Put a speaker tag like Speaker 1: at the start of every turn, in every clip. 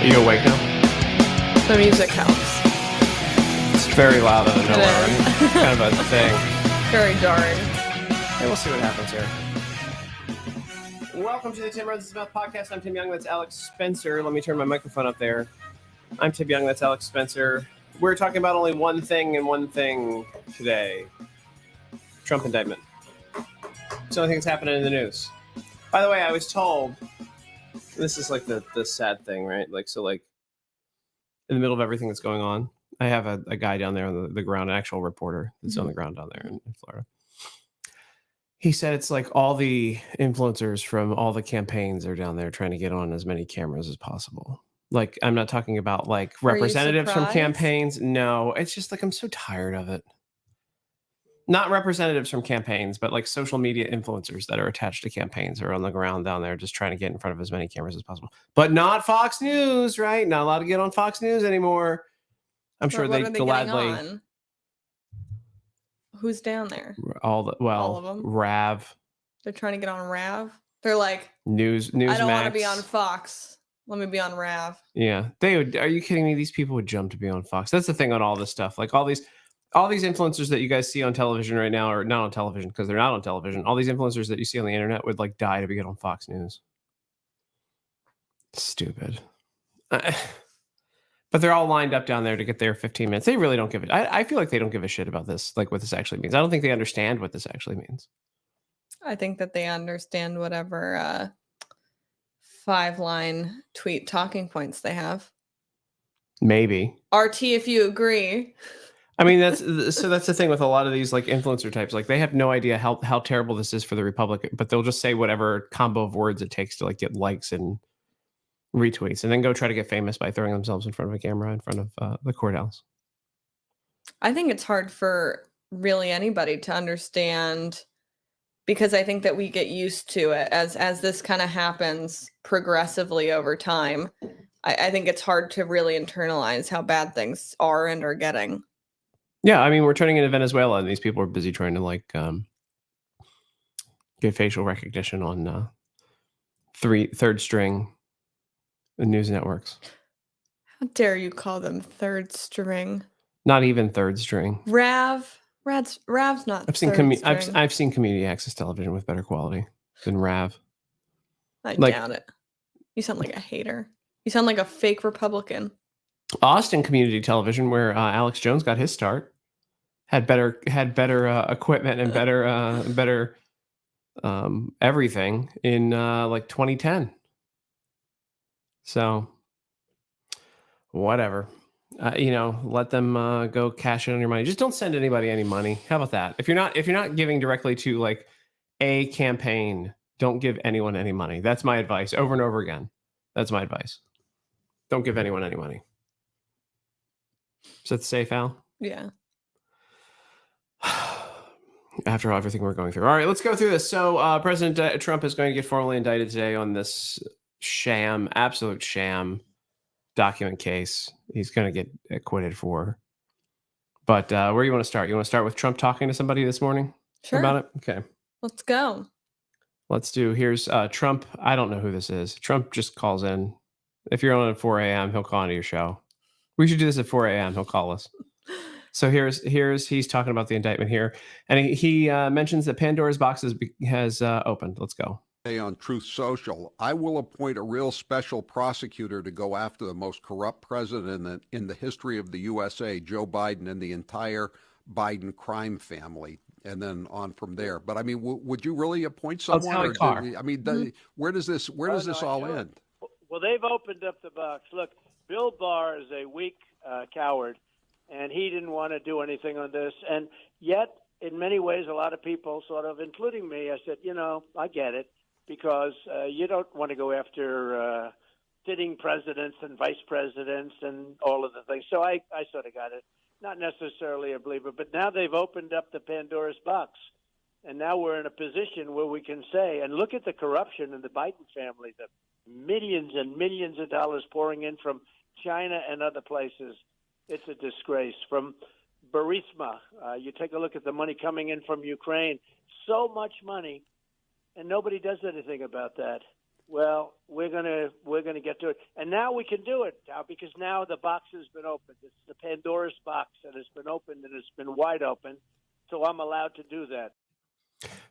Speaker 1: Are you awake now?
Speaker 2: The music helps.
Speaker 1: It's very loud out of nowhere, right? Kind of a thing.
Speaker 2: Very jarring.
Speaker 1: Hey, we'll see what happens here. Welcome to the Tim Runs His Mouth podcast. I'm Tim Young. That's Alex Spencer. Let me turn my microphone up there. I'm Tim Young. That's Alex Spencer. We're talking about only one thing and one thing today. Trump indictment. It's the only thing that's happening in the news. By the way, I was told, this is like the sad thing, right? Like, so like in the middle of everything that's going on, I have a guy down there on the ground, an actual reporter that's on the ground down there in Florida. He said it's like all the influencers from all the campaigns are down there trying to get on as many cameras as possible. Like, I'm not talking about like representatives from campaigns. No, it's just like I'm so tired of it. Not representatives from campaigns, but like social media influencers that are attached to campaigns are on the ground down there just trying to get in front of as many cameras as possible. But not Fox News, right? Not allowed to get on Fox News anymore. I'm sure they gladly.
Speaker 2: Who's down there?
Speaker 1: All of them. Rav.
Speaker 2: They're trying to get on Rav. They're like
Speaker 1: News.
Speaker 2: I don't want to be on Fox. Let me be on Rav.
Speaker 1: Yeah, they would. Are you kidding me? These people would jump to be on Fox. That's the thing on all this stuff. Like all these influencers that you guys see on television right now, or not on television because they're not on television. All these influencers that you see on the internet would like die to be on Fox News. Stupid. But they're all lined up down there to get their 15 minutes. They really don't give it. I feel like they don't give a shit about this, like what this actually means. I don't think they understand what this actually means.
Speaker 2: I think that they understand whatever 5-line tweet talking points they have.
Speaker 1: Maybe.
Speaker 2: RT, if you agree.
Speaker 1: I mean, that's the thing with a lot of these like influencer types. Like they have no idea how terrible this is for the Republic, but they'll just say whatever combo of words it takes to like get likes and retweets, and then go try to get famous by throwing themselves in front of a camera in front of the courthouse.
Speaker 2: I think it's hard for really anybody to understand, because I think that we get used to it as this kind of happens progressively over time. I think it's hard to really internalize how bad things are and are getting.
Speaker 1: Yeah, I mean, we're turning into Venezuela, and these people are busy trying to like get facial recognition on third string news networks.
Speaker 2: How dare you call them third string?
Speaker 1: Not even third string.
Speaker 2: Rav's not.
Speaker 1: I've seen community access television with better quality than Rav.
Speaker 2: I doubt it. You sound like a hater. You sound like a fake Republican.
Speaker 1: Austin community television, where Alex Jones got his start, had better equipment and better everything in like 2010. So whatever, let them go cash in on your money. Just don't send anybody any money. How about that? If you're not giving directly to like a campaign, don't give anyone any money. That's my advice over and over again. That's my advice. Don't give anyone any money. Is that safe, Al?
Speaker 2: Yeah.
Speaker 1: After everything we're going through. All right, let's go through this. So President Trump is going to get formally indicted today on this absolute sham document case he's going to get acquitted for. But where do you want to start? You want to start with Trump talking to somebody this morning?
Speaker 2: Sure.
Speaker 1: About it? Okay.
Speaker 2: Let's go. Here's
Speaker 1: Trump. I don't know who this is. Trump just calls in. If you're on at 4 a.m., he'll call into your show. We should do this at 4 a.m. He'll call us. So he's talking about the indictment here. And he mentions that Pandora's box has opened. Let's go.
Speaker 3: On Truth Social, I will appoint a real special prosecutor to go after the most corrupt president in the history of the USA, Joe Biden, and the entire Biden crime family, and then on from there. But I mean, would you really appoint someone? Where does this all end?
Speaker 4: Well, they've opened up the box. Look, Bill Barr is a weak coward, and he didn't want to do anything on this. And yet, in many ways, a lot of people sort of, including me, I said, I get it. Because you don't want to go after sitting presidents and vice presidents and all of the things. So I sort of got it. Not necessarily a believer, but now they've opened up the Pandora's box. And now we're in a position where we can say, and look at the corruption in the Biden family, the millions and millions of dollars pouring in from China and other places. It's a disgrace. From Burisma, you take a look at the money coming in from Ukraine. So much money. And nobody does anything about that. Well, we're gonna get to it, and now we can do it now because now the box has been opened. It's the Pandora's box that has been opened, and it's been wide open. So I'm allowed to do that.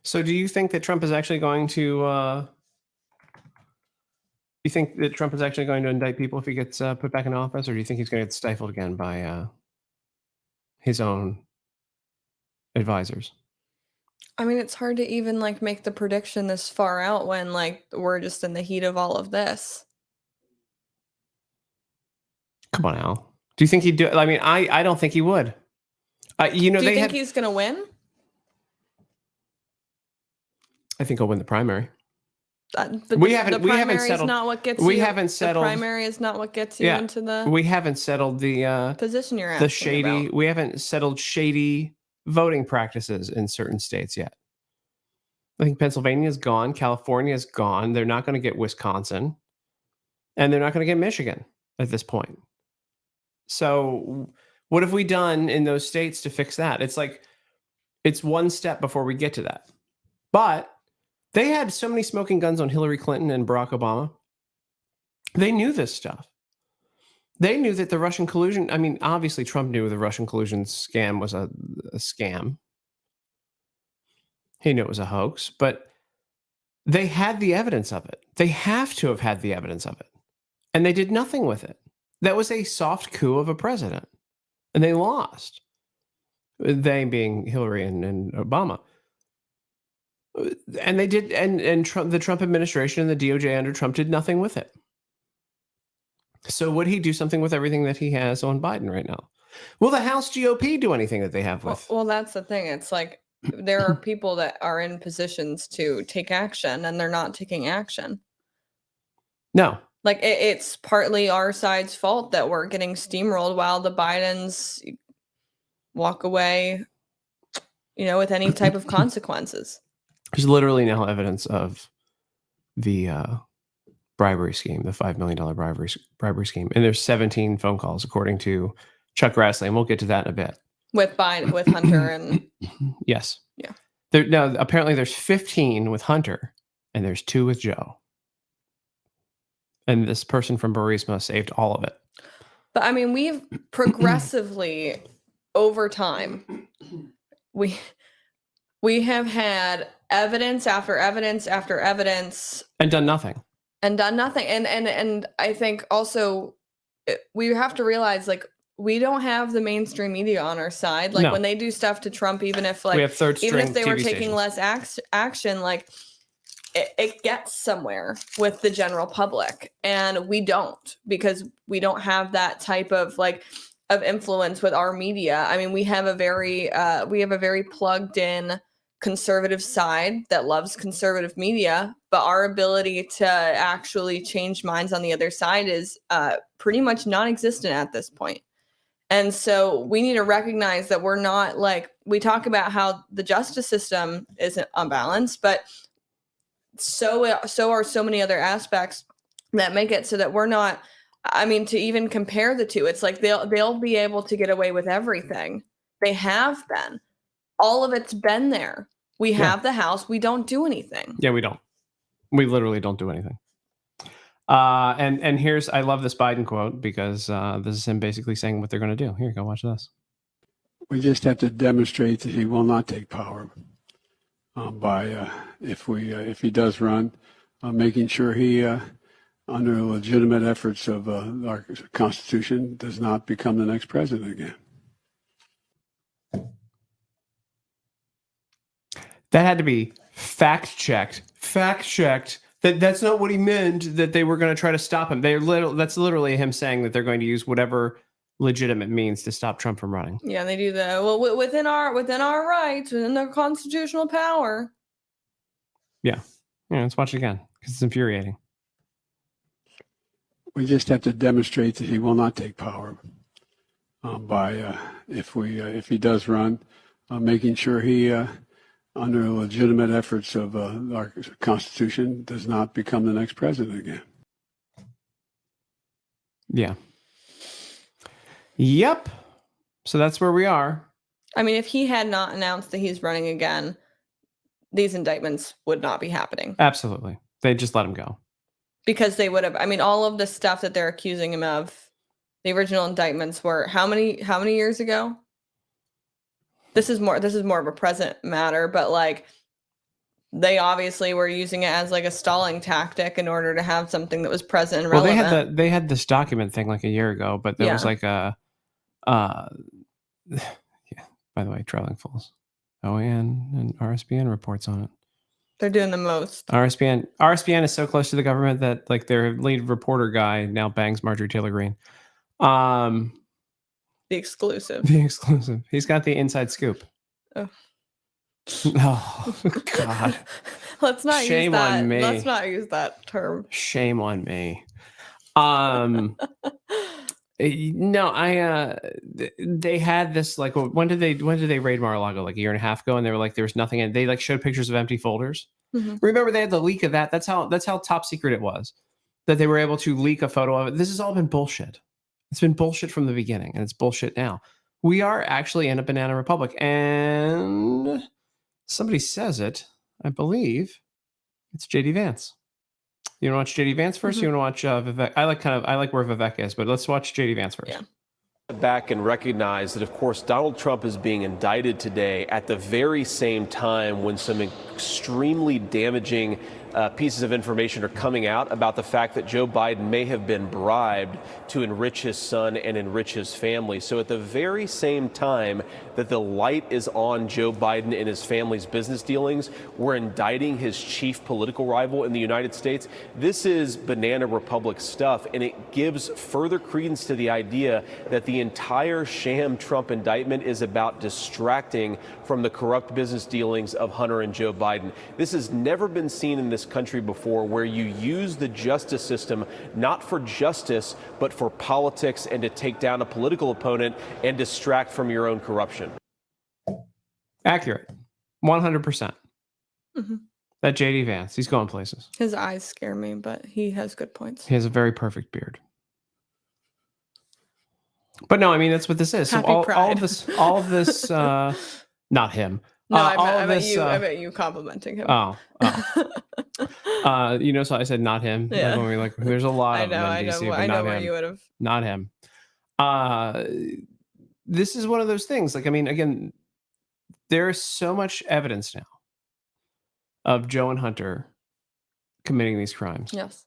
Speaker 1: So do you think that Trump is actually going to? Do you think that Trump is actually going to indict people if he gets put back in office, or do you think he's going to get stifled again by his own advisors?
Speaker 2: I mean, it's hard to even like make the prediction this far out when like we're just in the heat of all of this.
Speaker 1: Come on, Al. Do you think he'd do it? I mean, I don't think he would.
Speaker 2: Do you think he's going to win?
Speaker 1: I think he'll win the primary.
Speaker 2: But
Speaker 1: we haven't
Speaker 2: settled. Not what gets
Speaker 1: we
Speaker 2: you,
Speaker 1: haven't settled.
Speaker 2: The primary is not what gets you into the.
Speaker 1: We haven't settled the
Speaker 2: position you're asking
Speaker 1: the shady.
Speaker 2: about.
Speaker 1: We haven't settled shady voting practices in certain states yet. I think Pennsylvania's gone. California's gone. They're not going to get Wisconsin, and they're not going to get Michigan at this point. So, what have we done in those states to fix that? It's like it's one step before we get to that, but. They had so many smoking guns on Hillary Clinton and Barack Obama. They knew this stuff. They knew that the Russian collusion, I mean, obviously Trump knew the Russian collusion scam was a scam. He knew it was a hoax, but they had the evidence of it. They have to have had the evidence of it. And they did nothing with it. That was a soft coup of a president. And they lost. They being Hillary and Obama. And they did, and Trump, the Trump administration and the DOJ under Trump did nothing with it. So would he do something with everything that he has on Biden right now? Will the House GOP do anything that they have with?
Speaker 2: Well, that's the thing. It's like there are people that are in positions to take action, and they're not taking action.
Speaker 1: No.
Speaker 2: Like it's partly our side's fault that we're getting steamrolled while the Bidens walk away, with any type of consequences.
Speaker 1: There's literally now evidence of the bribery scheme, the $5 million bribery scheme. And there's 17 phone calls, according to Chuck Grassley. And we'll get to that in a bit.
Speaker 2: With Hunter and...
Speaker 1: Yes.
Speaker 2: Yeah.
Speaker 1: No, apparently there's 15 with Hunter, and there's 2 with Joe. And this person from Burisma saved all of it.
Speaker 2: But I mean, we've progressively, over time, we have had evidence after evidence after evidence
Speaker 1: and done nothing.
Speaker 2: And I think also we have to realize like we don't have the mainstream media on our side. Like when they do stuff to Trump, even if like
Speaker 1: we have
Speaker 2: even if they
Speaker 1: TV
Speaker 2: were taking
Speaker 1: stations.
Speaker 2: less action, like it gets somewhere with the general public, and we don't, because we don't have that type of of influence with our media. I mean, we have a very plugged in conservative side that loves conservative media, but our ability to actually change minds on the other side is pretty much non-existent at this point. And so we need to recognize that we're not we talk about how the justice system isn't unbalanced, but so are so many other aspects that make it so that we're not, I mean, to even compare the two, it's like they'll be able to get away with everything. They have been. All of it's been there. We have the House. We don't do anything.
Speaker 1: Yeah, we don't. We literally don't do anything. And I love this Biden quote because this is him basically saying what they're going to do. Here, go watch this.
Speaker 5: We just have to demonstrate that he will not take power by if he does run, making sure he, under legitimate efforts of our Constitution, does not become the next president again.
Speaker 1: That had to be fact checked. That's not what he meant, that they were going to try to stop him. That's literally him saying that they're going to use whatever legitimate means to stop Trump from running.
Speaker 2: Yeah, they do that. Well, within our rights, within their constitutional power.
Speaker 1: Yeah, let's watch it again because it's infuriating.
Speaker 5: We just have to demonstrate that he will not take power by if he does run, making sure he, under legitimate efforts of our Constitution, does not become the next president again.
Speaker 1: Yeah. Yep. So that's where we are.
Speaker 2: I mean, if he had not announced that he's running again, these indictments would not be happening.
Speaker 1: Absolutely. They just let him go.
Speaker 2: because they would have, I mean, all of the stuff that they're accusing him of, the original indictments were how many years ago? This is more of a present matter, but like they obviously were using it as like a stalling tactic in order to have something that was present and
Speaker 1: Well,
Speaker 2: relevant.
Speaker 1: they had this document thing like a year ago, but there was
Speaker 2: Yeah.
Speaker 1: like a yeah. By the way, Traveling Fools, OAN and RSBN reports on it.
Speaker 2: They're doing the most.
Speaker 1: RSBN is so close to the government that like their lead reporter guy now bangs Marjorie Taylor Greene. The
Speaker 2: exclusive.
Speaker 1: He's got the inside scoop.
Speaker 2: Oh.
Speaker 1: Oh God.
Speaker 2: Let's not
Speaker 1: Shame
Speaker 2: use that.
Speaker 1: on me.
Speaker 2: Let's not use that term.
Speaker 1: Shame on me. No, they had this like when did they raid Mar-a-Lago? Like a year and a half ago, and they were like there was nothing in. They like showed pictures of empty folders.
Speaker 2: Mm-hmm.
Speaker 1: Remember they had the leak of that. That's how top secret it was that they were able to leak a photo of it. This has all been bullshit. It's been bullshit from the beginning, and it's bullshit now. We are actually in a banana republic, and somebody says it. I believe it's JD Vance. You want to watch JD Vance first?
Speaker 2: Mm-hmm.
Speaker 1: You want to watch Vivek? I like where Vivek is, but let's watch JD Vance first.
Speaker 2: Yeah.
Speaker 6: Back and recognize that, of course, Donald Trump is being indicted today at the very same time when some extremely damaging pieces of information are coming out about the fact that Joe Biden may have been bribed to enrich his son and enrich his family. So at the very same time that the light is on Joe Biden and his family's business dealings, we're indicting his chief political rival in the United States. This is banana republic stuff, and it gives further credence to the idea that the entire sham Trump indictment is about distracting from the corrupt business dealings of Hunter and Joe Biden. This has never been seen in this country before, where you use the justice system not for justice, but for politics and to take down a political opponent and distract from your own corruption.
Speaker 1: Accurate. 100%.
Speaker 2: Mm-hmm.
Speaker 1: That JD Vance, he's going places.
Speaker 2: His eyes scare me, but he has good points.
Speaker 1: He has a very perfect beard. But no, I mean, that's what this is.
Speaker 2: Happy
Speaker 1: So
Speaker 2: Pride.
Speaker 1: all of this, not him.
Speaker 2: No,
Speaker 1: I
Speaker 2: meant you complimenting him.
Speaker 1: So I said not him.
Speaker 2: Yeah.
Speaker 1: There's a lot of them in DC, but
Speaker 2: I know
Speaker 1: not
Speaker 2: where
Speaker 1: him.
Speaker 2: you would have.
Speaker 1: Not him. This is one of those things. Like, I mean, again, there is so much evidence now of Joe and Hunter committing these crimes.
Speaker 2: Yes.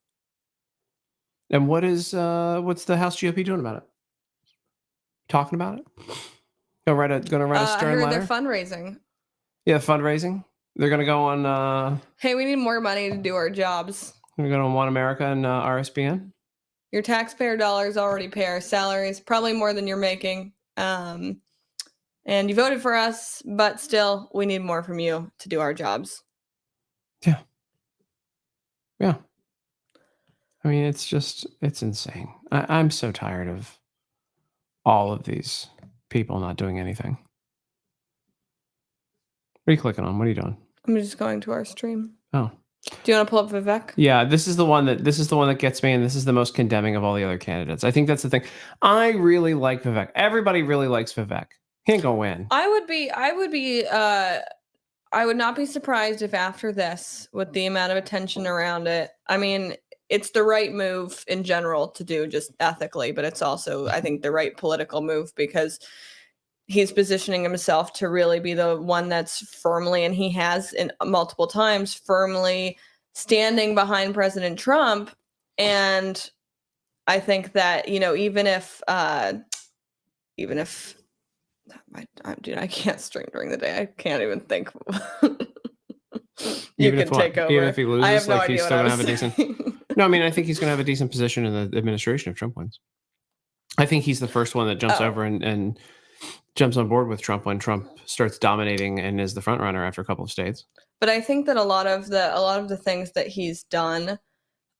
Speaker 1: And what's the House GOP doing about it? Talking about it? Gonna write a
Speaker 2: I
Speaker 1: stern
Speaker 2: heard
Speaker 1: letter?
Speaker 2: they're fundraising.
Speaker 1: Yeah, fundraising. They're gonna go on.
Speaker 2: Hey, we need more money to do our jobs.
Speaker 1: We're gonna go on One America and RSBN.
Speaker 2: Your taxpayer dollars already pay our salaries, probably more than you're making. And you voted for us, but still, we need more from you to do our jobs.
Speaker 1: Yeah. I mean, it's insane. I'm so tired of all of these people not doing anything. What are you clicking on? What are you doing?
Speaker 2: I'm just going to our stream.
Speaker 1: Oh.
Speaker 2: Do you want to pull up Vivek?
Speaker 1: Yeah, this is the one that gets me, and this is the most condemning of all the other candidates. I think that's the thing. I really like Vivek. Everybody really likes Vivek. He ain't gonna win.
Speaker 2: I would not be surprised if after this, with the amount of attention around it, I mean, it's the right move in general to do just ethically, but it's also, I think, the right political move because he's positioning himself to really be the one that's firmly, and he has in multiple times, firmly standing behind President Trump. And I think that, even if dude, I can't stream during the day. I can't even think. You can take over.
Speaker 1: Even if he loses,
Speaker 2: I have no
Speaker 1: like
Speaker 2: idea
Speaker 1: he's
Speaker 2: what
Speaker 1: still
Speaker 2: I
Speaker 1: gonna
Speaker 2: was
Speaker 1: have a decent.
Speaker 2: saying.
Speaker 1: No, I mean, I think he's gonna have a decent position in the administration if Trump wins. I think he's the first one that jumps over and jumps on board with Trump when Trump starts dominating and is the front runner after a couple of states.
Speaker 2: But I think that a lot of the things that he's done,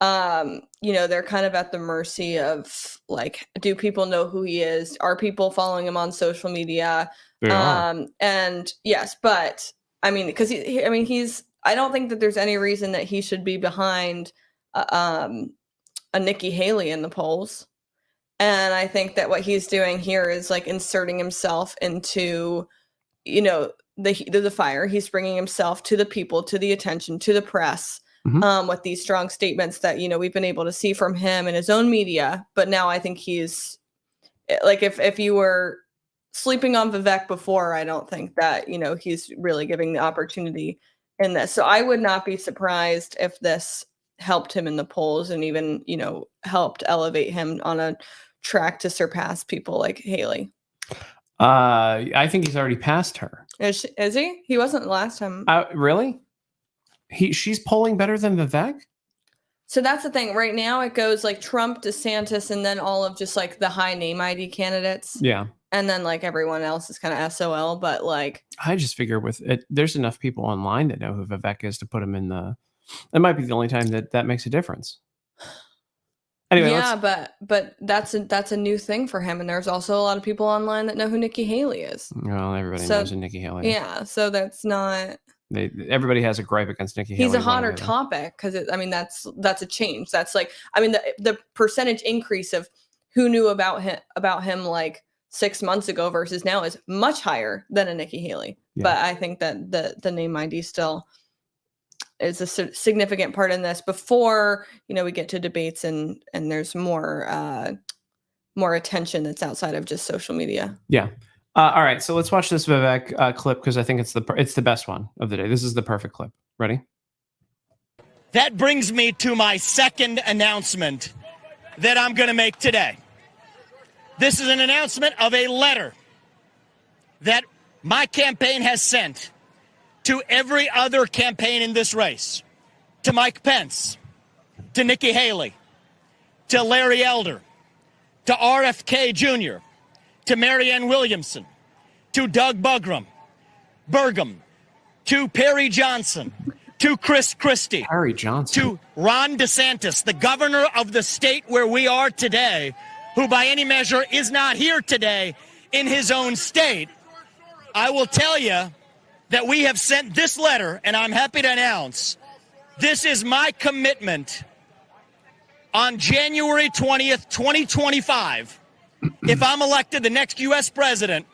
Speaker 2: they're kind of at the mercy of, like, do people know who he is? Are people following him on social media?
Speaker 1: They are.
Speaker 2: And yes, but I mean, because I don't think that there's any reason that he should be behind a Nikki Haley in the polls. And I think that what he's doing here is like inserting himself into, the fire. He's bringing himself to the people, to the attention, to the press, with these strong statements that, we've been able to see from him in his own media. But now I think he's like, if you were sleeping on Vivek before, I don't think that, he's really giving the opportunity in this. So I would not be surprised if this helped him in the polls and even, helped elevate him on a track to surpass people like Haley.
Speaker 1: I think he's already passed her.
Speaker 2: Is he? He wasn't last time.
Speaker 1: Really? She's polling better than Vivek?
Speaker 2: So that's the thing. Right now it goes like Trump, DeSantis, and then all of just like the high name ID candidates.
Speaker 1: Yeah.
Speaker 2: And then like everyone else is kind of SOL, but like
Speaker 1: I just figure with it, there's enough people online that know who Vivek is to put him in it might be the only time that makes a difference. Anyway,
Speaker 2: yeah, but that's a new thing for him, and there's also a lot of people online that know who Nikki Haley is.
Speaker 1: Well, everybody knows who Nikki Haley is.
Speaker 2: Yeah, so that's not.
Speaker 1: Everybody has a gripe against Nikki Haley.
Speaker 2: He's a hotter topic because that's a change. That's like, the percentage increase of who knew about him like 6 months ago versus now is much higher than a Nikki Haley. Yeah. But I think that the name ID still is a significant part in this before, we get to debates and there's more attention that's outside of just social media.
Speaker 1: Yeah. All right. So let's watch this Vivek clip because I think it's the best one of the day. This is the perfect clip. Ready?
Speaker 7: That brings me to my second announcement that I'm going to make today. This is an announcement of a letter that my campaign has sent to every other campaign in this race, to Mike Pence, to Nikki Haley, to Larry Elder, to RFK Jr., to Marianne Williamson, to Doug Burgum, to Perry Johnson, to Chris Christie,
Speaker 1: Perry Johnson,
Speaker 7: to Ron DeSantis, the governor of the state where we are today, who by any measure is not here today in his own state. I will tell you that we have sent this letter, and I'm happy to announce this is my commitment on January 20th, 2025, if I'm elected the next U.S. president,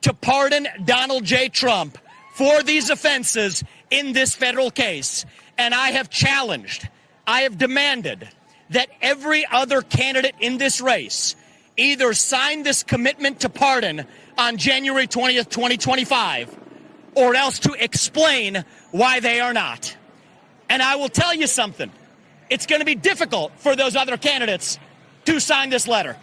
Speaker 7: to pardon Donald J. Trump for these offenses in this federal case. And I have challenged, I have demanded that every other candidate in this race either sign this commitment to pardon on January 20th, 2025, or else to explain why they are not. And I will tell you something. It's going to be difficult for those other candidates to sign this letter.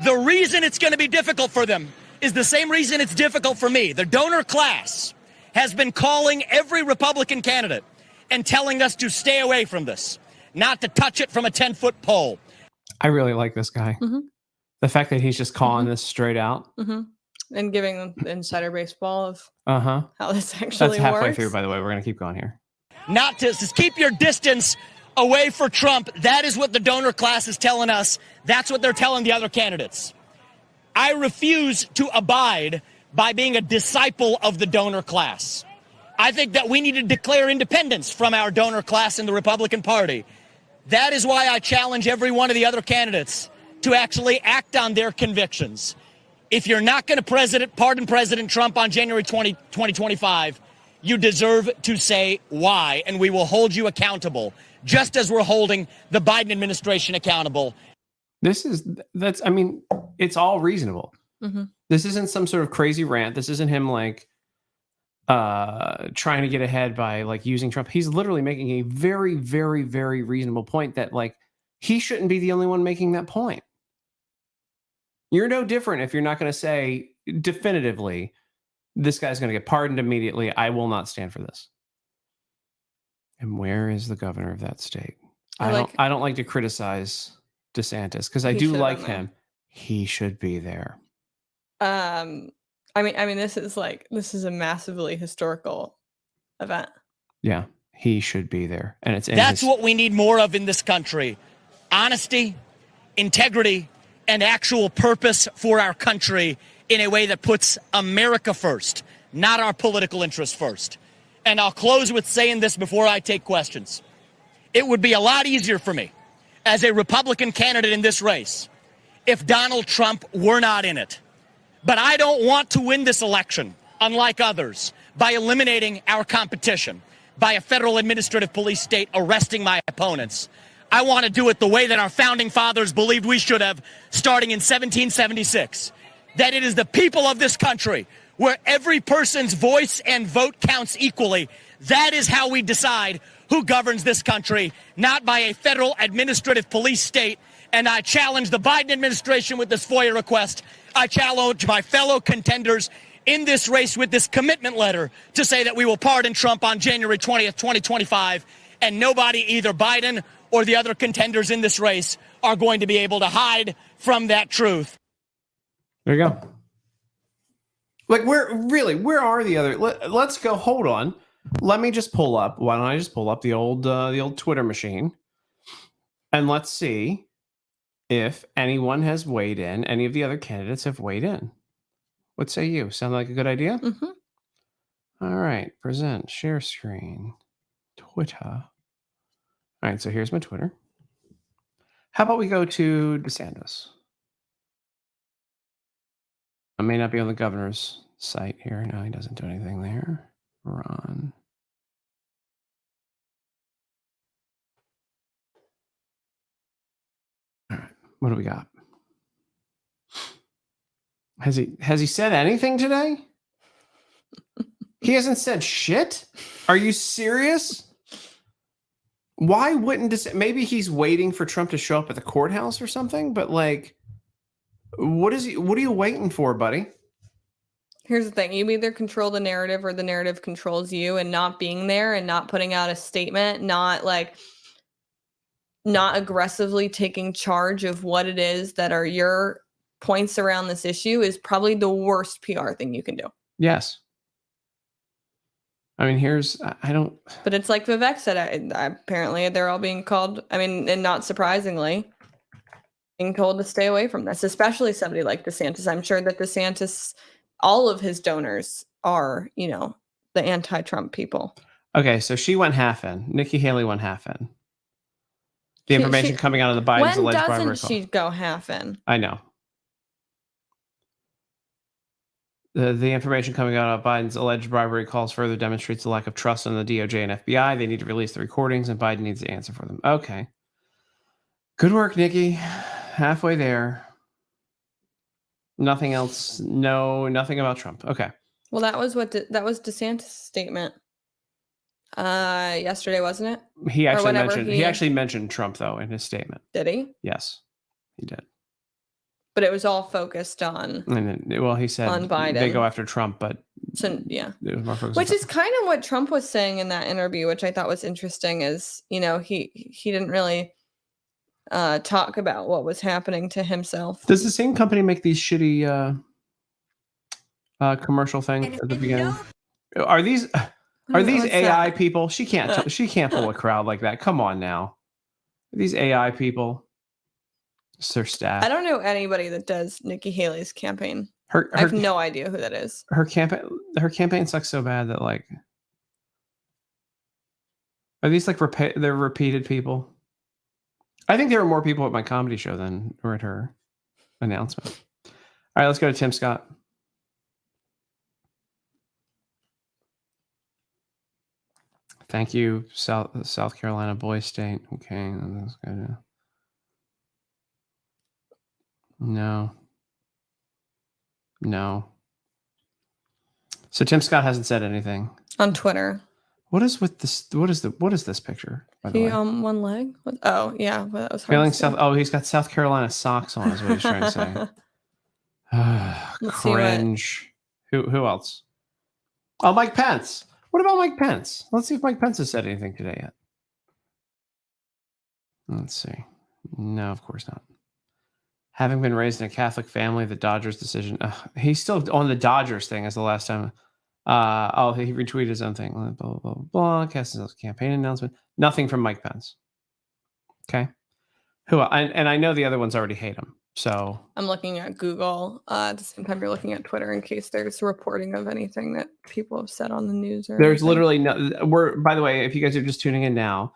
Speaker 7: The reason it's going to be difficult for them is the same reason it's difficult for me. The donor class has been calling every Republican candidate and telling us to stay away from this, not to touch it from a 10-foot pole.
Speaker 1: I really like this guy. Mm-hmm. The fact that he's just calling this straight out.
Speaker 2: Mm-hmm. And giving them the insider baseball of how this actually works.
Speaker 1: That's halfway through, by the way. We're going to keep going here.
Speaker 7: Not to just keep your distance away for Trump. That is what the donor class is telling us. That's what they're telling the other candidates. I refuse to abide by being a disciple of the donor class. I think that we need to declare independence from our donor class in the Republican Party. That is why I challenge every one of the other candidates to actually act on their convictions. If you're not going to pardon President Trump on January 2025, you deserve to say why, and we will hold you accountable, just as we're holding the Biden administration accountable.
Speaker 1: It's all reasonable. Mm-hmm. This isn't some sort of crazy rant. This isn't him trying to get ahead by using Trump. He's literally making a very, very, very reasonable point that he shouldn't be the only one making that point. You're no different if you're not going to say definitively, this guy's going to get pardoned immediately. I will not stand for this. And where is the governor of that state? I don't like to criticize DeSantis because I do like him. He should be there.
Speaker 2: This is a massively historical event.
Speaker 1: Yeah, he should be there. And
Speaker 7: that's what we need more of in this country. Honesty, integrity, and actual purpose for our country in a way that puts America first, not our political interests first. And I'll close with saying this before I take questions. It would be a lot easier for me as a Republican candidate in this race if Donald Trump were not in it. But I don't want to win this election, unlike others, by eliminating our competition. by a federal administrative police state arresting my opponents. I want to do it the way that our founding fathers believed we should have, starting in 1776. That it is the people of this country, where every person's voice and vote counts equally. That is how we decide who governs this country, not by a federal administrative police state. And I challenge the Biden administration with this FOIA request. I challenge my fellow contenders in this race with this commitment letter to say that we will pardon Trump on January 20th, 2025, and nobody, either Biden or the other contenders in this race, are going to be able to hide from that truth.
Speaker 1: There you go. Like, where are the other? Let's go. Hold on. Let me just pull up. Why don't I just pull up the old Twitter machine, and let's see if anyone has weighed in. Any of the other candidates have weighed in. What say you? Sound like a good idea?
Speaker 2: Mm-hmm.
Speaker 1: All right. Present. Share screen. Twitter. All right. So here's my Twitter. How about we go to DeSantis? I may not be on the governor's site here. No, he doesn't do anything there. Ron. All right. What do we got? Has he said anything today? He hasn't said shit? Are you serious? Why wouldn't maybe he's waiting for Trump to show up at the courthouse or something? But like, what are you waiting for, buddy?
Speaker 2: Here's the thing. You either control the narrative or the narrative controls you, and not being there and not putting out a statement, not aggressively taking charge of what it is that are your points around this issue is probably the worst PR thing you can do.
Speaker 1: Yes. I mean,
Speaker 2: But it's like Vivek said, apparently they're all being called, and not surprisingly, being told to stay away from this, especially somebody like DeSantis. I'm sure that DeSantis, all of his donors are, the anti-Trump people.
Speaker 1: Okay, so she went half in. Nikki Haley went half in. The information coming out of the Biden's alleged bribery.
Speaker 2: When doesn't she go half in?
Speaker 1: I know. The information coming out of Biden's alleged bribery calls further demonstrates the lack of trust in the DOJ and FBI. They need to release the recordings, and Biden needs to answer for them. Okay. Good work, Nikki. Halfway there. Nothing else. No, nothing about Trump. Okay.
Speaker 2: Well, that was DeSantis' statement yesterday, wasn't it?
Speaker 1: He actually mentioned Trump though in his statement.
Speaker 2: Did he?
Speaker 1: Yes, he did.
Speaker 2: But it was all focused on.
Speaker 1: And he said
Speaker 2: on Biden.
Speaker 1: They go after Trump, but
Speaker 2: yeah,
Speaker 1: it was more focused
Speaker 2: which is kind of what Trump was saying in that interview, which I thought was interesting. Is he didn't really talk about what was happening to himself.
Speaker 1: Does the same company make these shitty commercial things at the beginning? Are these AI people? She can't pull a crowd like that. Come on now, are these AI people? It's their staff.
Speaker 2: I don't know anybody that does Nikki Haley's campaign. I have no idea who that is.
Speaker 1: Her campaign sucks so bad that like, are these like they're repeated people? I think there were more people at my comedy show than were at her announcement. All right, let's go to Tim Scott. Thank you, South Carolina boy state. Okay, that's good. No. So Tim Scott hasn't said anything
Speaker 2: on Twitter.
Speaker 1: What is with this? What is this picture? By the way,
Speaker 2: one leg. Oh yeah, well, that was
Speaker 1: hard. He's got South Carolina socks on. Is what he's trying to say. Cringe. Who else? Oh, Mike Pence. What about Mike Pence? Let's see if Mike Pence has said anything today yet. Let's see. No, of course not. Having been raised in a Catholic family, the Dodgers decision. He's still on the Dodgers thing as the last time. He retweeted his own thing. Blah, blah, blah, blah. Cast his campaign announcement. Nothing from Mike Pence. Okay. And I know the other ones already hate him. So
Speaker 2: I'm looking at Google at the same time you're looking at Twitter in case there's reporting of anything that people have said on the news.
Speaker 1: There's literally no. By the way, if you guys are just tuning in now,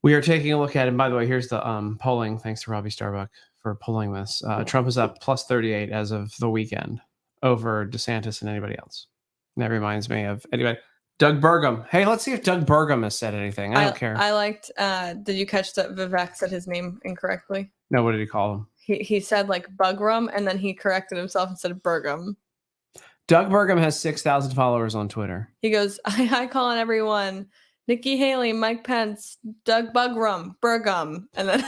Speaker 1: we are taking a look at it. And by the way, here's the polling. Thanks to Robbie Starbuck for pulling this. Trump is up plus 38 as of the weekend over DeSantis and anybody else. And that reminds me of anybody. Doug Burgum. Hey, let's see if Doug Burgum has said anything. I don't care.
Speaker 2: I liked. Did you catch that Vivek said his name incorrectly?
Speaker 1: No, what did he call him?
Speaker 2: He said like Bugram, and then he corrected himself and said Burgum.
Speaker 1: Doug Burgum has 6,000 followers on Twitter.
Speaker 2: He goes, I call on everyone. Nikki Haley, Mike Pence, Doug Burgum, and then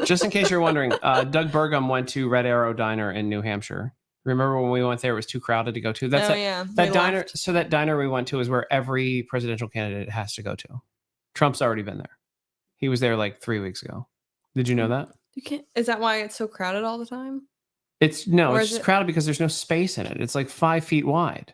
Speaker 1: Just in case you're wondering, Doug Burgum went to Red Arrow Diner in New Hampshire. Remember when we went there, it was too crowded to go to? That's that diner. Left. So that diner we went to is where every presidential candidate has to go to. Trump's already been there. He was there like 3 weeks ago. Did you know that?
Speaker 2: You can't. Is that why it's so crowded all the time?
Speaker 1: It's just crowded because there's no space in it. It's like 5 feet wide.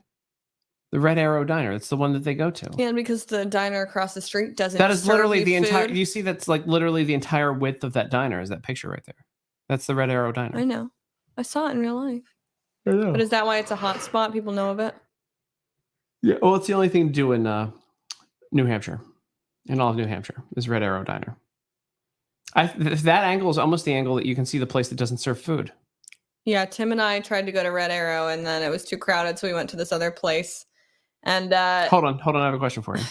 Speaker 1: The Red Arrow Diner. It's the one that they go to.
Speaker 2: Yeah, and because the diner across the street doesn't.
Speaker 1: That is literally the
Speaker 2: food.
Speaker 1: entire. You see, that's like literally the entire width of that diner. Is that picture right there? That's the Red Arrow Diner.
Speaker 2: I know. I saw it in real life.
Speaker 1: I know.
Speaker 2: But is that why it's a hot spot? People know of it.
Speaker 1: Yeah. Well, it's the only thing to do in New Hampshire, in all of New Hampshire, is Red Arrow Diner. That angle is almost the angle that you can see the place that doesn't serve food.
Speaker 2: Yeah, Tim and I tried to go to Red Arrow, and then it was too crowded, so we went to this other place. And
Speaker 1: hold on, I have a question for you.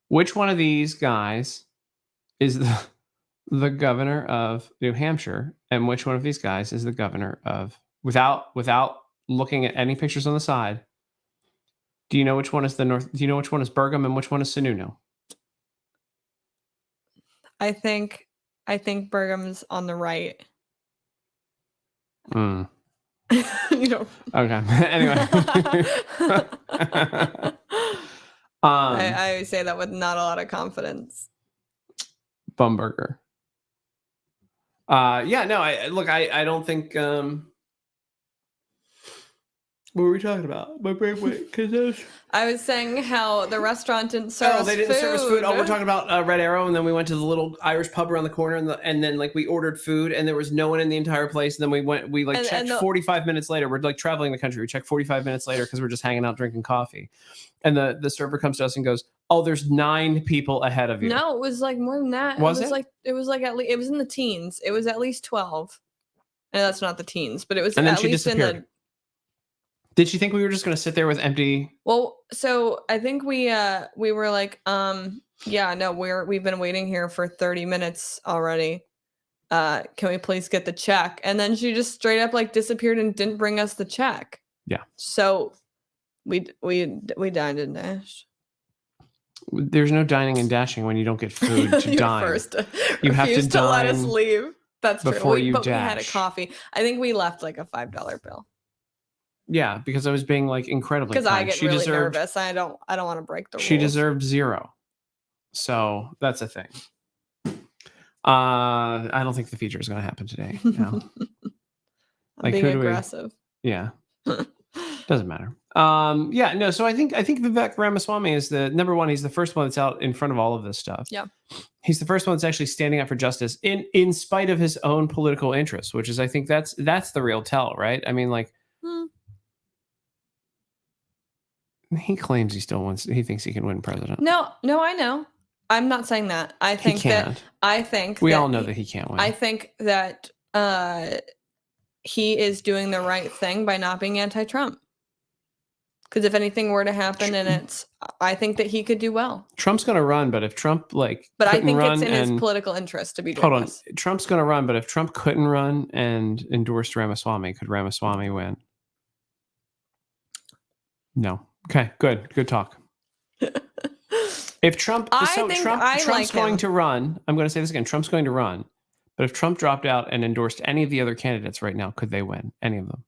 Speaker 1: Which one of these guys is the governor of New Hampshire, and which one of these guys is the governor of without looking at any pictures on the side? Do you know which one is the North? Do you know which one is Burgum and which one is Sununu?
Speaker 2: I think Burgum's on the right. You know.
Speaker 1: Okay. Anyway.
Speaker 2: I always say that with not a lot of confidence.
Speaker 1: Bumburger. Yeah, no, I don't think what were we talking about? My brain went because
Speaker 2: I was saying how the restaurant didn't serve us
Speaker 1: they didn't serve us food. Oh, we're talking about Red Arrow, and then we went to the little Irish pub around the corner, and then like we ordered food, and there was no one in the entire place. And then we checked 45 minutes later. We're like traveling the country. We checked 45 minutes later because we're just hanging out drinking coffee, and the server comes to us and goes, "Oh, there's 9 people ahead of you."
Speaker 2: No, it was like more than that.
Speaker 1: Was it?
Speaker 2: It was like at least it was in the teens. It was at least 12. And that's not the teens, but it was
Speaker 1: and then
Speaker 2: at
Speaker 1: she
Speaker 2: least
Speaker 1: disappeared. Did she think we were just going to sit there with empty?
Speaker 2: Well, so I think we were like, yeah, no, we've been waiting here for 30 minutes already. Can we please get the check? And then she just straight up like disappeared and didn't bring us the check.
Speaker 1: Yeah.
Speaker 2: So we dined and dashed.
Speaker 1: There's no dining and dashing when you don't get food to dine. You have to dine.
Speaker 2: Let us leave. That's
Speaker 1: before
Speaker 2: true.
Speaker 1: you
Speaker 2: but
Speaker 1: dash.
Speaker 2: We had a coffee. I think we left like a $5 bill.
Speaker 1: Yeah, because I was being like incredibly
Speaker 2: because I get
Speaker 1: she
Speaker 2: really
Speaker 1: deserved,
Speaker 2: nervous. I don't want to break the rules.
Speaker 1: She deserved 0. So that's a thing. I don't think the feature is going to happen today. No.
Speaker 2: I'm being aggressive.
Speaker 1: Yeah. Doesn't matter. Yeah, no, so I think Vivek Ramaswamy is the number one. He's the first one that's out in front of all of this stuff.
Speaker 2: Yeah.
Speaker 1: He's the first one that's actually standing up for justice in spite of his own political interests, which is, I think that's the real tell, right? I mean, like, he claims he still wants. He thinks he can win president.
Speaker 2: No, I know. I'm not saying that. I think
Speaker 1: we all know that he can't win.
Speaker 2: I think that he is doing the right thing by not being anti-Trump. Because if anything were to happen, I think that he could do well.
Speaker 1: Trump's going to run, but if Trump
Speaker 2: but I think it's in his political interest to be doing this.
Speaker 1: Trump's going to run, but if Trump couldn't run and endorsed Ramaswamy, could Ramaswamy win? No. Okay, good talk. If Trump's going to run, I'm going to say this again, Trump's going to run, but if Trump dropped out and endorsed any of the other candidates right now, could they win? Any of them?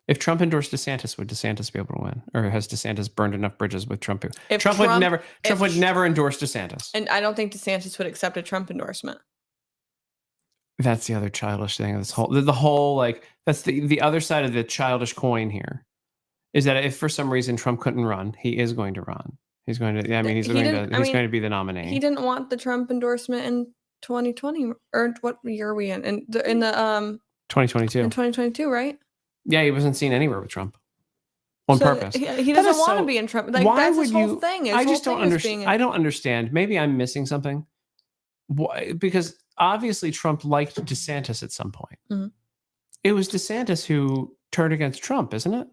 Speaker 1: If Trump endorsed DeSantis, would DeSantis be able to win? Or has DeSantis burned enough bridges with Trump? Trump would never endorse DeSantis.
Speaker 2: And I don't think DeSantis would accept a Trump endorsement.
Speaker 1: That's the other childish thing of this whole like, that's the other side of the childish coin here. Is that if for some reason Trump couldn't run, he is going to run. He's going to. I mean, he's going to be the nominee.
Speaker 2: He didn't want the Trump endorsement in 2020, or what year are we in? In the
Speaker 1: 2022.
Speaker 2: In 2022, right?
Speaker 1: Yeah, he wasn't seen anywhere with Trump on purpose.
Speaker 2: He doesn't want to be in Trump. Like, that's his whole thing.
Speaker 1: I just don't understand. I don't understand. Maybe I'm missing something. Why? Because obviously Trump liked DeSantis at some point.
Speaker 2: Mm-hmm.
Speaker 1: It was DeSantis who turned against Trump, isn't it?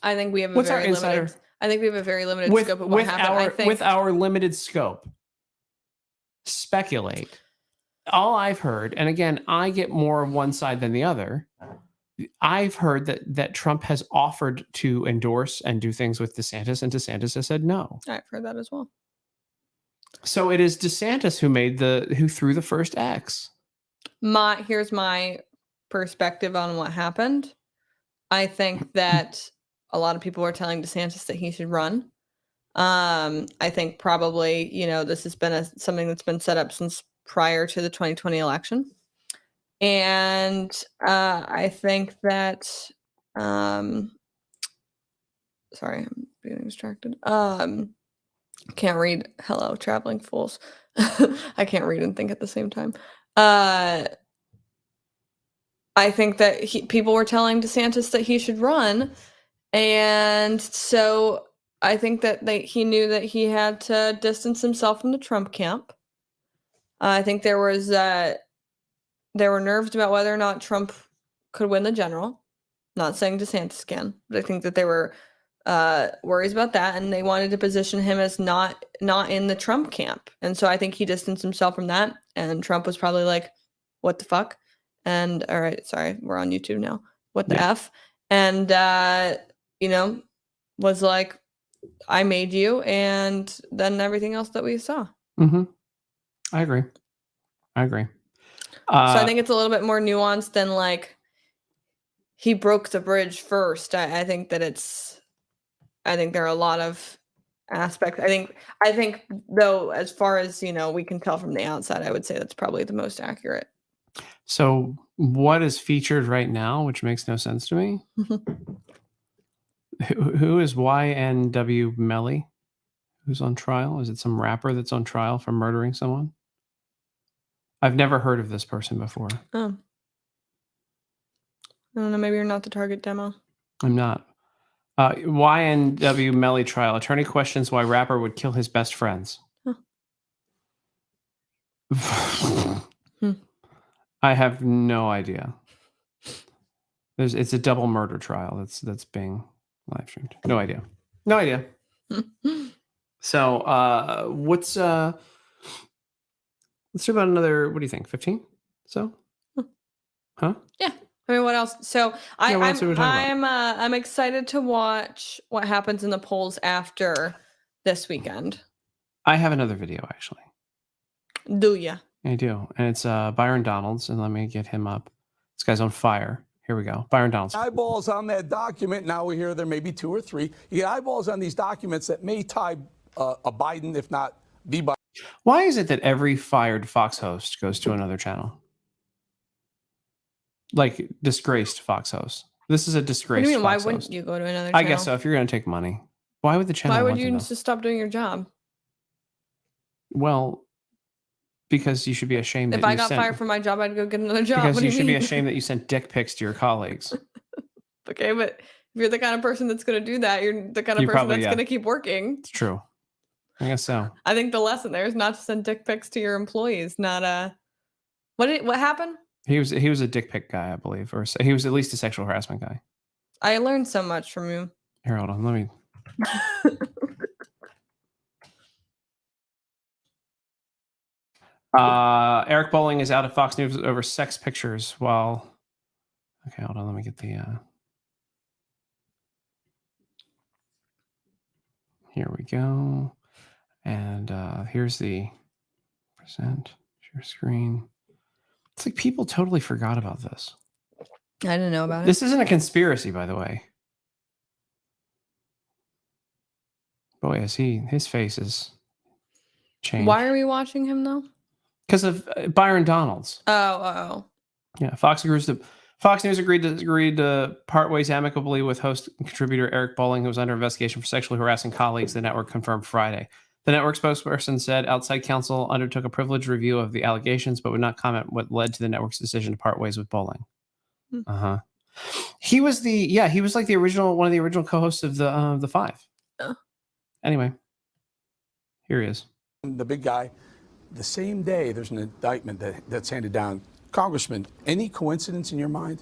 Speaker 2: I think we have a
Speaker 1: What's our
Speaker 2: very
Speaker 1: insider?
Speaker 2: limited. I think we have a very limited scope of what happened.
Speaker 1: With our limited scope, speculate. All I've heard, and again, I get more of one side than the other. I've heard that Trump has offered to endorse and do things with DeSantis, and DeSantis has said no.
Speaker 2: I've heard that as well.
Speaker 1: So it is DeSantis who threw the first X.
Speaker 2: Here's my perspective on what happened. I think that a lot of people were telling DeSantis that he should run. I think probably, this has been something that's been set up since prior to the 2020 election. And I think that, sorry, I'm getting distracted. Can't read. Hello, traveling fools. I can't read and think at the same time. I think that people were telling DeSantis that he should run. And so I think that he knew that he had to distance himself from the Trump camp. I think there were nerves about whether or not Trump could win the general. Not saying DeSantis can, but I think that there were worries about that, and they wanted to position him as not in the Trump camp. And so I think he distanced himself from that, and Trump was probably like, what the fuck? And all right, sorry, we're on YouTube now. What the F? And was like, I made you, and then everything else that we saw.
Speaker 1: Mm-hmm. I agree.
Speaker 2: So I think it's a little bit more nuanced than like he broke the bridge first. I think there are a lot of aspects. I think though, as far as we can tell from the outside, I would say that's probably the most accurate.
Speaker 1: So what is featured right now, which makes no sense to me? Who is YNW Melly? Who's on trial? Is it some rapper that's on trial for murdering someone? I've never heard of this person before.
Speaker 2: Oh. I don't know. Maybe you're not the target demo.
Speaker 1: I'm not. YNW Melly trial. Attorney questions why rapper would kill his best friends. Huh. I have no idea. It's a double murder trial that's being live streamed. No idea. So let's do about another, what do you think, 15? So? Huh?
Speaker 2: Yeah. I mean, what else? So I'm excited to watch what happens in the polls after this weekend.
Speaker 1: I have another video, actually.
Speaker 2: Do ya?
Speaker 1: I do. And it's Byron Donalds, and let me get him up. This guy's on fire. Here we go. Byron Donalds.
Speaker 8: Eyeballs on that document. Now we hear there may be 2 or 3. You get eyeballs on these documents that may tie a Biden, if not the Biden.
Speaker 1: Why is it that every fired Fox host goes to another channel? Like disgraced Fox host. This is a disgraced.
Speaker 2: What do you mean?
Speaker 1: Fox
Speaker 2: why
Speaker 1: host.
Speaker 2: Wouldn't you go to another channel?
Speaker 1: I guess so. If you're going to take money, why would the channel?
Speaker 2: Why would you just stop doing your job?
Speaker 1: Well, because you should be ashamed.
Speaker 2: If I got fired from my job, I'd go get another job.
Speaker 1: Because you should be ashamed that you sent dick pics to your colleagues.
Speaker 2: Okay, but if you're the kind of person that's going to do that, you're the kind of person that's going to keep working.
Speaker 1: It's true. I guess so.
Speaker 2: I think the lesson there is not to send dick pics to your employees. Not what happened?
Speaker 1: He was a dick pic guy, I believe, or he was at least a sexual harassment guy.
Speaker 2: I learned so much from you.
Speaker 1: Here, hold on. Let me. Eric Bolling is out of Fox News over sex pictures while. Okay, hold on. Let me get the. Here we go. And here's the present share screen. It's like people totally forgot about this.
Speaker 2: I didn't know about it.
Speaker 1: This isn't a conspiracy, by the way. Boy, his face is changed.
Speaker 2: Why are we watching him though?
Speaker 1: Because of Byron Donalds.
Speaker 2: Oh.
Speaker 1: Yeah, Fox News agreed to part ways amicably with host and contributor Eric Bolling, who was under investigation for sexually harassing colleagues, the network confirmed Friday. The network spokesperson said outside counsel undertook a privileged review of the allegations, but would not comment what led to the network's decision to part ways with Bolling. He was like one of the original co-hosts of the Five. Anyway, here he is.
Speaker 8: The big guy. The same day, there's an indictment that's handed down. Congressman, any coincidence in your mind?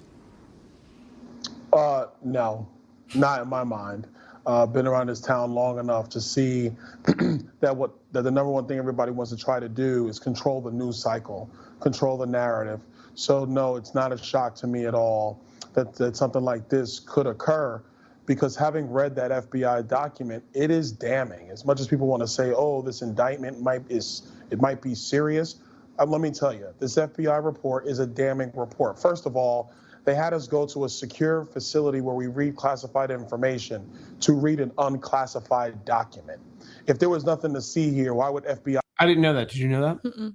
Speaker 9: No. Not in my mind. Been around this town long enough to see that the number one thing everybody wants to try to do is control the news cycle, control the narrative. So no, it's not a shock to me at all that something like this could occur, because having read that FBI document, it is damning. As much as people want to say, oh, this indictment might be serious, let me tell you, this FBI report is a damning report. First of all, they had us go to a secure facility where we read classified information to read an unclassified document. If there was nothing to see here, why would FBI
Speaker 1: I didn't know that. Did you know that?
Speaker 2: Mm-mm.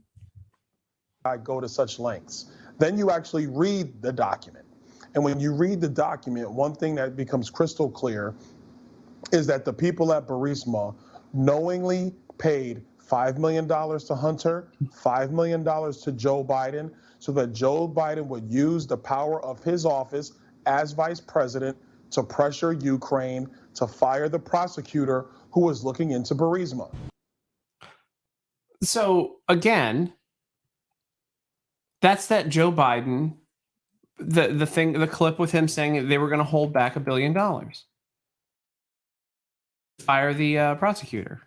Speaker 9: go to such lengths? Then you actually read the document. And when you read the document, one thing that becomes crystal clear is that the people at Burisma knowingly paid $5 million to Hunter, $5 million to Joe Biden, so that Joe Biden would use the power of his office as vice president to pressure Ukraine to fire the prosecutor who was looking into Burisma.
Speaker 1: So again, that's that Joe Biden, the clip with him saying they were going to hold back $1 billion. Fire the prosecutor.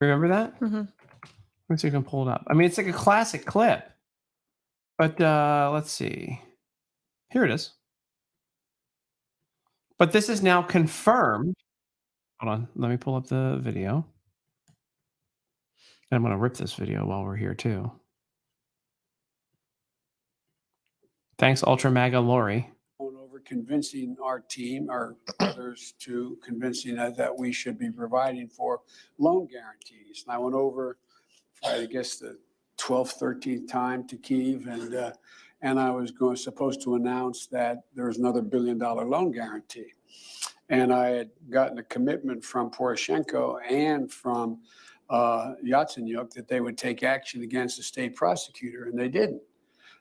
Speaker 1: Remember that?
Speaker 2: Mm-hmm.
Speaker 1: Let's see if I can pull it up. I mean, it's like a classic clip. But let's see. Here it is. But this is now confirmed. Hold on. Let me pull up the video. And I'm going to rip this video while we're here, too. Thanks, Ultra Maga Lori.
Speaker 5: Over convincing our team, our others, to convincing us that we should be providing for loan guarantees. And I went over, I guess, the 12th, 13th time to Kyiv, and I was supposed to announce that there was another $1 billion loan guarantee. And I had gotten a commitment from Poroshenko and from Yatsenyuk that they would take action against the state prosecutor, and they didn't.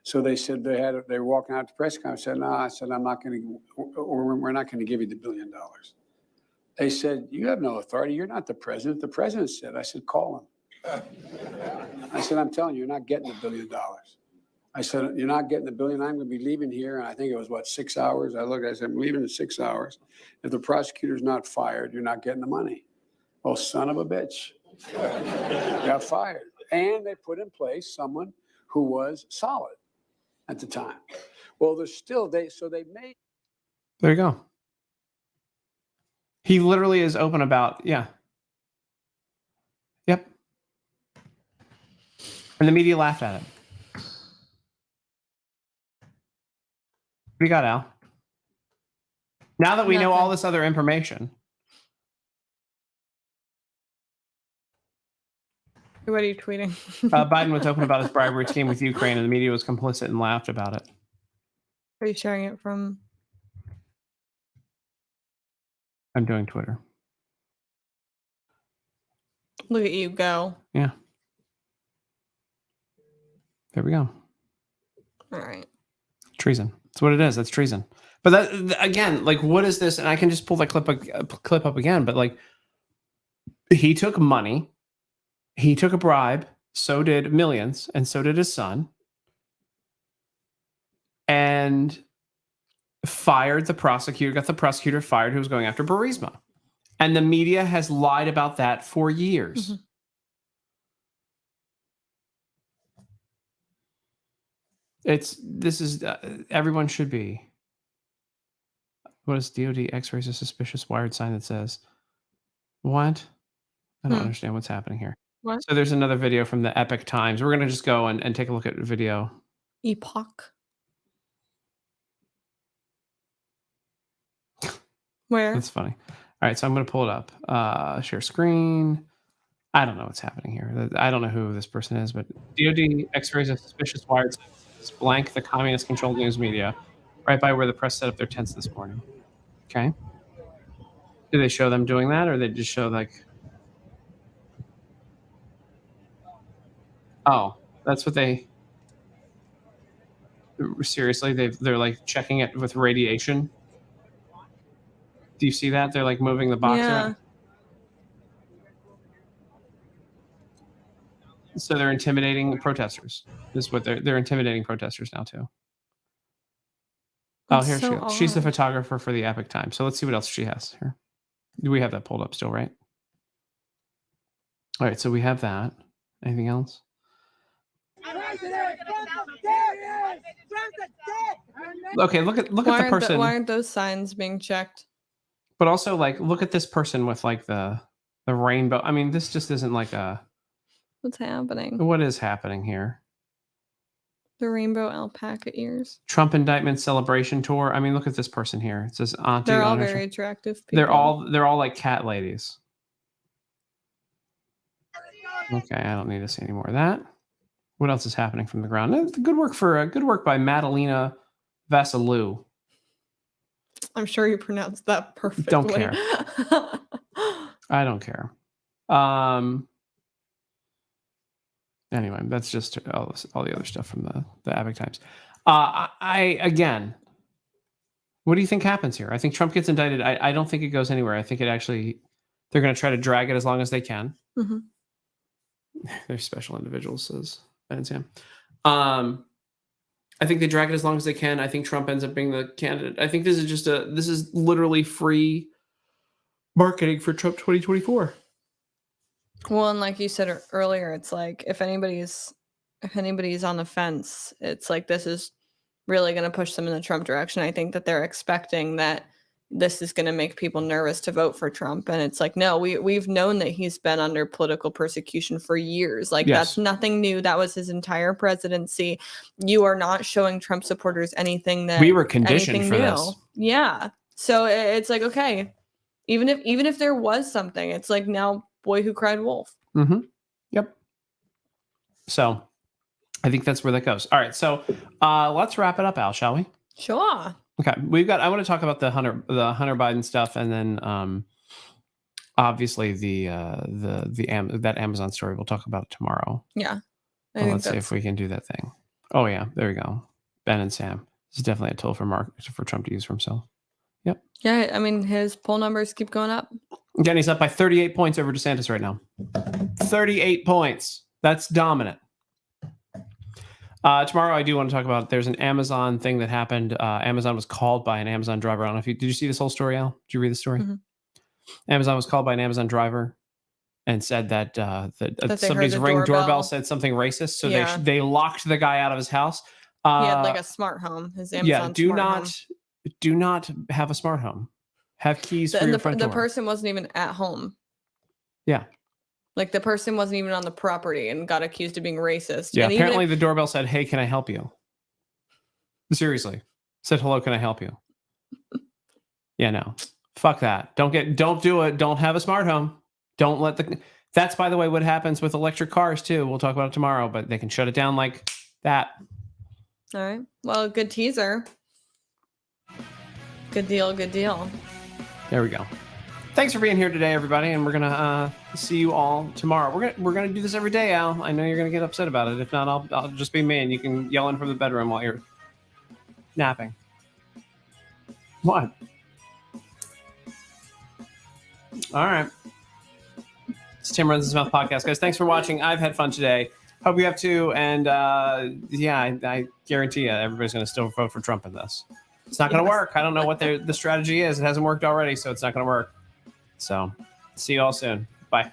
Speaker 5: So they said they were walking out to press conference. I said, no, I said, I'm not going to, or we're not going to give you the $1 billion. They said, you have no authority. You're not the president. The president said. I said, call him. I said, I'm telling you, you're not getting the $1 billion. I said, you're not getting the $1 billion. I'm going to be leaving here. And I think it was, 6 hours? I looked, I said, I'm leaving in 6 hours. If the prosecutor's not fired, you're not getting the money. Oh, son of a bitch. Got fired. And they put in place someone who was solid at the time. Well, there's still, they made.
Speaker 1: There you go. He literally is open about, yeah. Yep. And the media laughed at it. What do you got, Al? Now that we know all this other information.
Speaker 2: What are you tweeting?
Speaker 1: Biden was open about his bribery scheme with Ukraine, and the media was complicit and laughed about it.
Speaker 2: Are you sharing it from?
Speaker 1: I'm doing Twitter.
Speaker 2: Look at you go.
Speaker 1: Yeah. There we go.
Speaker 2: All right.
Speaker 1: Treason. That's what it is. That's treason. But that, again, like, what is this? And I can just pull that clip up again. But like, he took money. He took a bribe. So did millions, and so did his son. And fired the prosecutor. Got the prosecutor fired who was going after Burisma. And the media has lied about that for years.
Speaker 2: Mm-hmm.
Speaker 1: Everyone should be. What is DOD X-rays a suspicious wired sign that says what? I don't understand what's happening here.
Speaker 2: What?
Speaker 1: So there's another video from the Epic Times. We're going to just go and take a look at the video.
Speaker 2: Epoch. Where?
Speaker 1: That's funny. All right, so I'm going to pull it up. Share screen. I don't know what's happening here. I don't know who this person is, but DOD X-rays a suspicious wired sign that says blank the communist-controlled news media, right by where the press set up their tents this morning. Okay. Do they show them doing that, or they just show like? Oh, that's what they. Seriously, they're like checking it with radiation. Do you see that? They're like moving the box around. So they're intimidating protesters. This is what they're intimidating protesters now too. Oh, here she goes. She's the photographer for the Epic Times. So let's see what else she has here. Do we have that pulled up still, right? All right, so we have that. Anything else? Okay, look at the person.
Speaker 2: Why aren't those signs being checked?
Speaker 1: But also, like, look at this person with like the rainbow. I mean, this just isn't like a.
Speaker 2: What's happening?
Speaker 1: What is happening here?
Speaker 2: The rainbow alpaca ears.
Speaker 1: Trump indictment celebration tour. I mean, look at this person here. It says Auntie.
Speaker 2: They're all very attractive people.
Speaker 1: They're all like cat ladies. Okay, I don't need to see any more of that. What else is happening from the ground? Good work by Madalena Vasilou.
Speaker 2: I'm sure you pronounced that perfectly.
Speaker 1: Don't care. I don't care. Anyway, that's just all the other stuff from the Epic Times. Again, what do you think happens here? I think Trump gets indicted. I don't think it goes anywhere. I think they're going to try to drag it as long as they can.
Speaker 2: Mm-hmm.
Speaker 1: They're special individuals, says Ben and Sam. I think they drag it as long as they can. I think Trump ends up being the candidate. I think this is literally free marketing for Trump 2024.
Speaker 2: Well, and like you said earlier, it's like if anybody's on the fence, it's like this is really going to push them in the Trump direction. I think that they're expecting that this is going to make people nervous to vote for Trump, and it's like, no, we've known that he's been under political persecution for years. Like, yes. That's nothing new. That was his entire presidency. You are not showing Trump supporters anything that
Speaker 1: we were conditioned for this.
Speaker 2: Yeah. So it's like, okay, even if there was something, it's like now boy who cried wolf.
Speaker 1: Mm-hmm. Yep. So I think that's where that goes. All right. So let's wrap it up, Al, shall we?
Speaker 2: Sure.
Speaker 1: Okay. I want to talk about the Hunter Biden stuff, and then obviously that Amazon story. We'll talk about it tomorrow.
Speaker 2: Yeah.
Speaker 1: Let's see if we can do that thing. Oh yeah, there we go. Ben and Sam. This is definitely a tool for Trump to use for himself. Yep.
Speaker 2: Yeah, I mean his poll numbers keep going up.
Speaker 1: Again, he's up by 38 points over DeSantis right now. 38 points. That's dominant. Tomorrow, I do want to talk about. There's an Amazon thing that happened. Amazon was called by an Amazon driver. I don't know if did you see this whole story, Al? Did you read the story?
Speaker 2: Mm-hmm.
Speaker 1: Amazon was called by an Amazon driver and said that somebody's ring doorbell said something racist. So they locked the guy out of his house.
Speaker 2: He had like a smart home. His Amazon
Speaker 1: do not have a smart home. Have keys for your front door.
Speaker 2: The person wasn't even at home.
Speaker 1: Yeah.
Speaker 2: Like the person wasn't even on the property and got accused of being racist.
Speaker 1: Yeah,
Speaker 2: and
Speaker 1: apparently the doorbell said, "Hey, can I help you?" Seriously. Said, "Hello, can I help you?" Yeah, no. Fuck that. Don't do it. Don't have a smart home. Don't let that's, by the way, what happens with electric cars too. We'll talk about it tomorrow, but they can shut it down like that.
Speaker 2: All right. Well, good teaser. Good deal.
Speaker 1: There we go. Thanks for being here today, everybody, and we're gonna see you all tomorrow. We're gonna do this every day, Al. I know you're gonna get upset about it. If not, I'll just be me, and you can yell in from the bedroom while you're napping. What? All right. It's Tim Runs His Mouth podcast, guys. Thanks for watching. I've had fun today. Hope you have too. And I guarantee you, everybody's gonna still vote for Trump in this. It's not gonna work. I don't know what the strategy is. It hasn't worked already, so it's not gonna work. So, see you all soon. Bye.